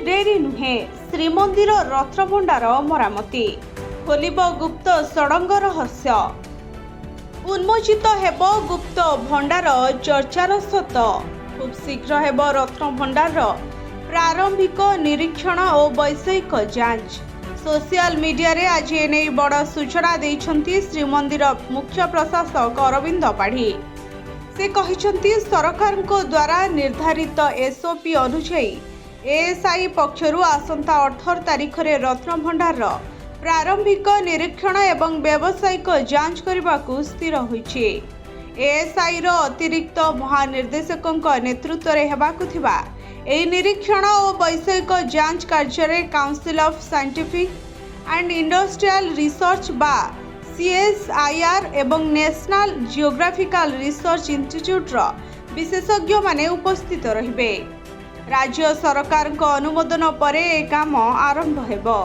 ଡେରି ନୁହେଁ ଶ୍ରୀମନ୍ଦିର ରତ୍ନଭଣ୍ଡାର ମରାମତି ଖୋଲିବ ଗୁପ୍ତ ଷଡ଼ଙ୍ଗ ରହସ୍ୟ ଉନ୍ମୋଚିତ ହେବ ଗୁପ୍ତ ଭଣ୍ଡାର ଚର୍ଚ୍ଚାର ସତ ଖୁବ୍ ଶୀଘ୍ର ହେବ ରତ୍ନଭଣ୍ଡାରର ପ୍ରାରମ୍ଭିକ ନିରୀକ୍ଷଣ ଓ ବୈଷୟିକ ଯାଞ୍ଚ सोशल मीडिया रे आज एने बड़ सूचना देइछंती श्रीमंदिर मुख्य प्रशासक अरविंद पाढ़ी से कहिछंती सरकार को द्वारा निर्धारित एसओपी अनुसार एएसआई पक्षरु आसंता 18 तारिख रे रत्नभंडार प्रारंभिक निरीक्षण एवं व्यावसायिक जांच करबाकू स्थिर होईछि। एएसआई रो अतिरिक्त महानिर्देशकक नेतृत्व रे हेबाकू थिबा एही निरीक्षण और वैषयिक जांच कार्य council of scientific and industrial research बा सीएसआईआर एवं नेशनल जियोग्राफिकल रिसर्च इंस्टीट्यूट रो विशेषज्ञ माने उपस्थित रहिबे। राज्य सरकार को अनुमोदन परे ए काम आरंभ हेबो।